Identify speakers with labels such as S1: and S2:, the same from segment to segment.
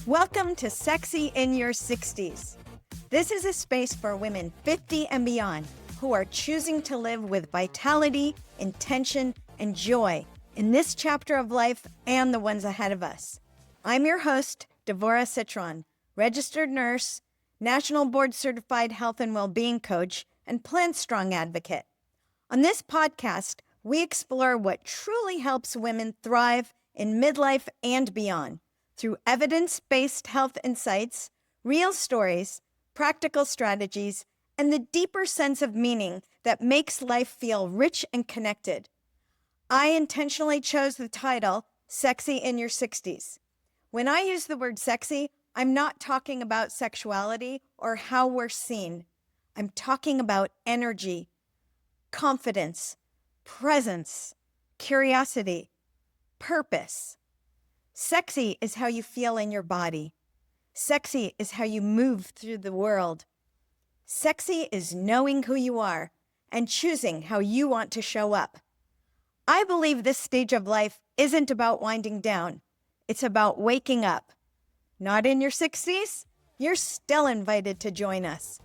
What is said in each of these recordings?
S1: Welcome to Sexy in Your 60s. This is a space for women 50 and beyond who are choosing to live with vitality, intention, and joy in this chapter of life and the ones ahead of us. I'm your host, Devora Citron, registered nurse, National Board Certified Health and Wellbeing Coach, and Plant Strong advocate. On this podcast, we explore what truly helps women thrive in midlife and beyond through evidence-based health insights, real stories, practical strategies, and the deeper sense of meaning that makes life feel rich and connected. I intentionally chose the title, Sexy in Your 60s. When I use the word sexy, I'm not talking about sexuality or how we're seen. I'm talking about energy, confidence, presence, curiosity, purpose. Sexy is how you feel in your body. Sexy is how you move through the world. Sexy is knowing who you are and choosing how you want to show up. I believe this stage of life isn't about winding down. It's about waking up. Not in your 60s? You're still invited to join us.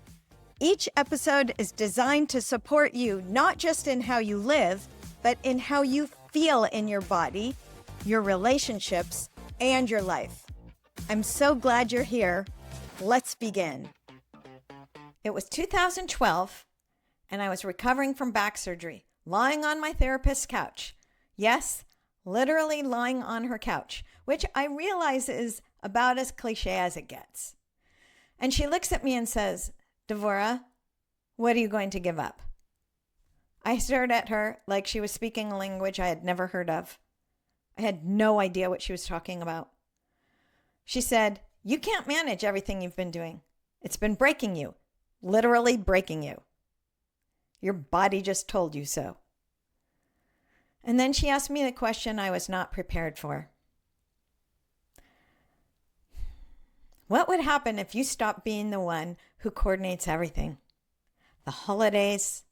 S1: Each episode is designed to support you not just in how you live, but in how you feel in your body, your relationships, and your life. I'm so glad you're here. Let's begin. It was 2012, and I was recovering from back surgery, lying on my therapist's couch. Yes, literally lying on her couch, which I realize is about as cliche as it gets. And she looks at me and says, Devora, what are you going to give up? I stared at her like she was speaking a language I had never heard of. I had no idea what she was talking about. She said, you can't manage everything you've been doing. It's been breaking you, literally breaking you. Your body just told you so. And then she asked me the question I was not prepared for. What would happen if you stopped being the one who coordinates everything? The holidays,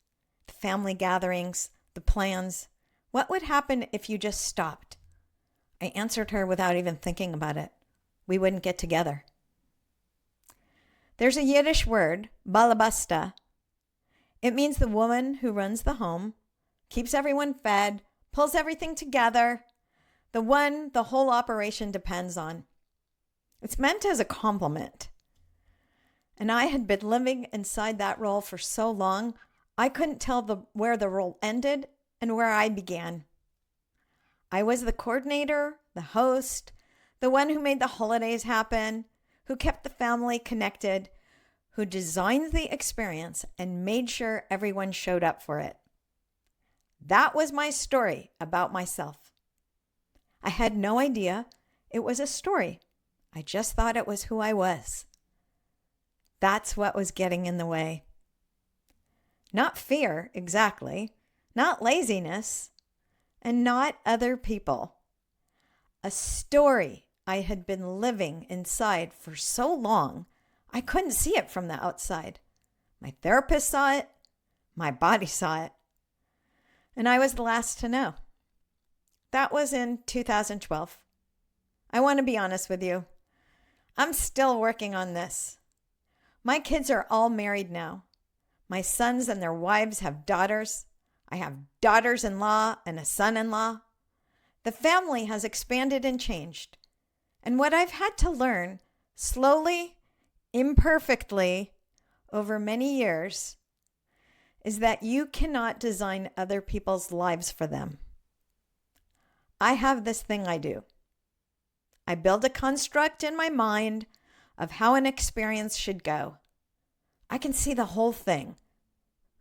S1: the family gatherings, the plans. What would happen if you just stopped? I answered her without even thinking about it. We wouldn't get together. There's a Yiddish word, balabasta. It means the woman who runs the home, keeps everyone fed, pulls everything together, the one the whole operation depends on. It's meant as a compliment. And I had been living inside that role for so long, I couldn't tell where the role ended and where I began. I was the coordinator, the host, the one who made the holidays happen, who kept the family connected, who designed the experience and made sure everyone showed up for it. That was my story about myself. I had no idea it was a story. I just thought it was who I was. That's what was getting in the way. Not fear, exactly. Not laziness. And not other people. A story I had been living inside for so long, I couldn't see it from the outside. My therapist saw it. My body saw it. And I was the last to know. That was in 2012. I want to be honest with you. I'm still working on this. My kids are all married now. My sons and their wives have daughters. I have daughters-in-law and a son-in-law. The family has expanded and changed. And what I've had to learn, slowly, imperfectly, over many years, is that you cannot design other people's lives for them. I have this thing I do. I build a construct in my mind of how an experience should go. I can see the whole thing.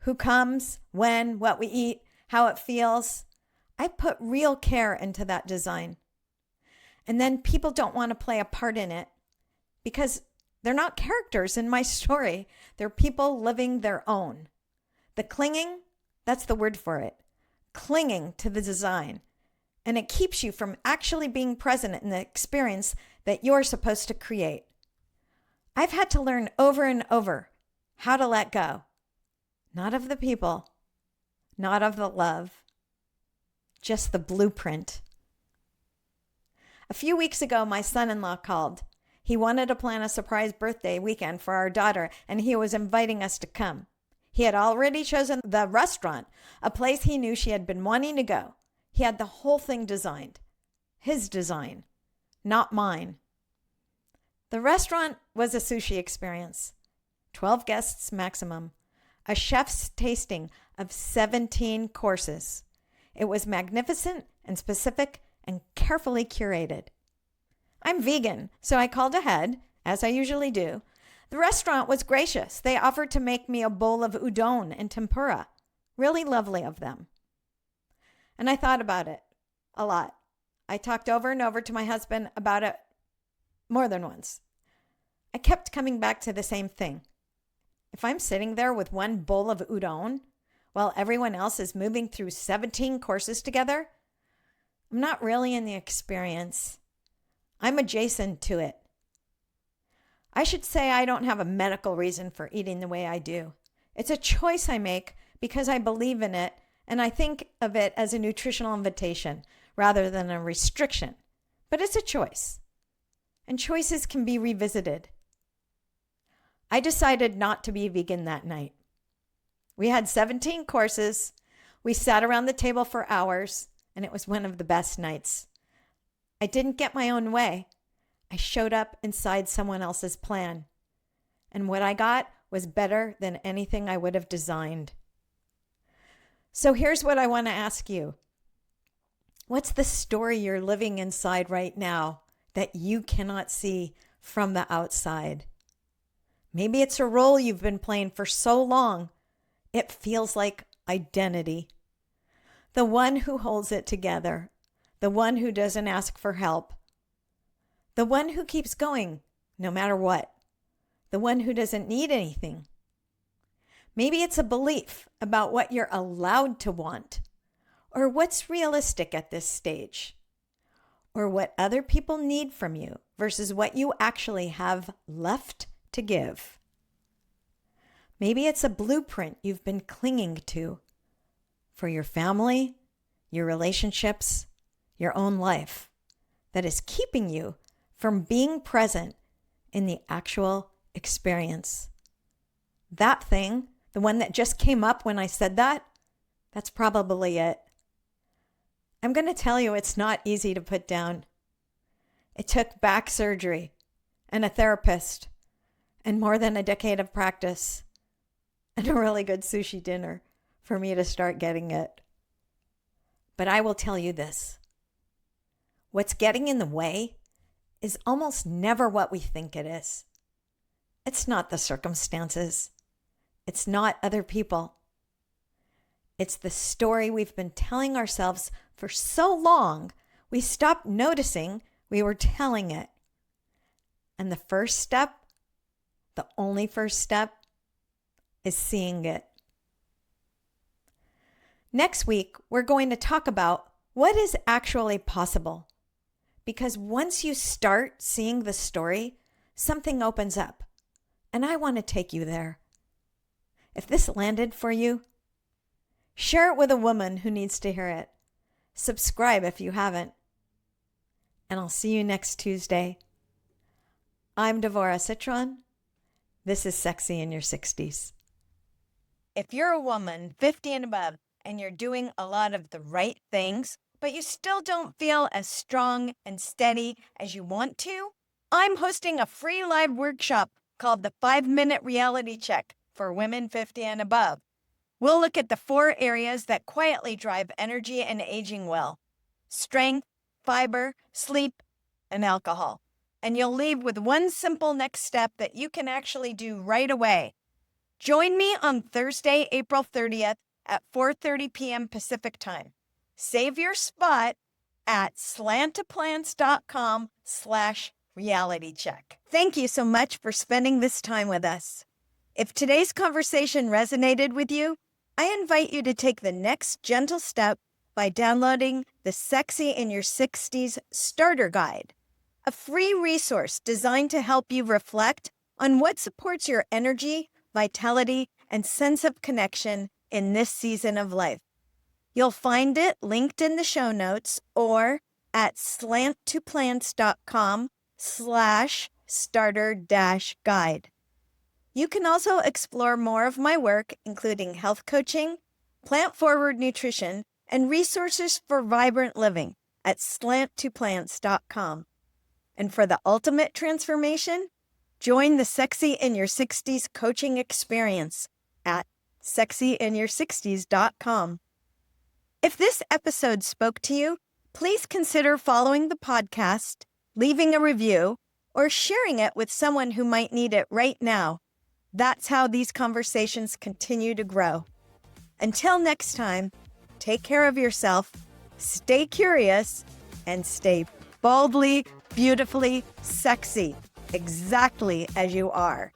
S1: Who comes, when, what we eat, how it feels. I put real care into that design. And then people don't want to play a part in it because they're not characters in my story. They're people living their own. The clinging, that's the word for it. Clinging to the design. And it keeps you from actually being present in the experience that you're supposed to create. I've had to learn over and over how to let go. Not of the people, not of the love, just the blueprint. A few weeks ago, my son-in-law called. He wanted to plan a surprise birthday weekend for our daughter, and he was inviting us to come. He had already chosen the restaurant, a place he knew she had been wanting to go. He had the whole thing designed. His design, not mine. The restaurant was a sushi experience. 12 guests maximum. A chef's tasting of 17 courses. It was magnificent and specific and carefully curated. I'm vegan, so I called ahead, as I usually do. The restaurant was gracious. They offered to make me a bowl of udon and tempura. Really lovely of them. And I thought about it a lot. I talked over and over to my husband about it more than once. I kept coming back to the same thing. If I'm sitting there with one bowl of udon while everyone else is moving through 17 courses together, I'm not really in the experience. I'm adjacent to it. I should say I don't have a medical reason for eating the way I do. It's a choice I make because I believe in it, and I think of it as a nutritional invitation rather than a restriction. But it's a choice, and choices can be revisited. I decided not to be vegan that night. We had 17 courses. We sat around the table for hours, and it was one of the best nights. I didn't get my own way. I showed up inside someone else's plan. And what I got was better than anything I would have designed. So here's what I want to ask you. What's the story you're living inside right now that you cannot see from the outside? Maybe it's a role you've been playing for so long, it feels like identity. The one who holds it together. The one who doesn't ask for help. The one who keeps going no matter what. The one who doesn't need anything. Maybe it's a belief about what you're allowed to want, or what's realistic at this stage, or what other people need from you versus what you actually have left to give. Maybe it's a blueprint you've been clinging to for your family, your relationships, your own life that is keeping you from being present in the actual experience. That thing, the one that just came up when I said that, that's probably it. I'm going to tell you it's not easy to put down. It took back surgery and a therapist and more than a decade of practice and a really good sushi dinner for me to start getting it. But I will tell you this. What's getting in the way is almost never what we think it is. It's not the circumstances. It's not other people. It's the story we've been telling ourselves for so long, we stopped noticing we were telling it. And the first step, the only first step, is seeing it. Next week, we're going to talk about what is actually possible. Because once you start seeing the story, something opens up. And I want to take you there. If this landed for you, share it with a woman who needs to hear it. Subscribe if you haven't. And I'll see you next Tuesday. I'm Devora Citron. This is Sexy in Your 60s. If you're a woman 50 and above and you're doing a lot of the right things, but you still don't feel as strong and steady as you want to, I'm hosting a free live workshop called the 5-Minute Reality Check for women 50 and above. We'll look at the 4 areas that quietly drive energy and aging well: strength, fiber, sleep, and alcohol. And you'll leave with one simple next step that you can actually do right away. Join me on Thursday, April 30th at 4:30 p.m. Pacific Time. Save your spot at slanttoplants.com/realitycheck. Thank you so much for spending this time with us. If today's conversation resonated with you, I invite you to take the next gentle step by downloading the Sexy in Your 60s Starter Guide, a free resource designed to help you reflect on what supports your energy, vitality, and sense of connection in this season of life. You'll find it linked in the show notes or at slanttoplants.com/ starter-guide. You can also explore more of my work, including health coaching, plant-forward nutrition, and resources for vibrant living at slant2plants.com. And for the ultimate transformation, join the Sexy in Your 60s coaching experience at sexyinyour60s.com. If this episode spoke to you, please consider following the podcast, leaving a review, or sharing it with someone who might need it right now. That's how these conversations continue to grow. Until next time, take care of yourself, stay curious, and stay boldly, beautifully sexy, exactly as you are.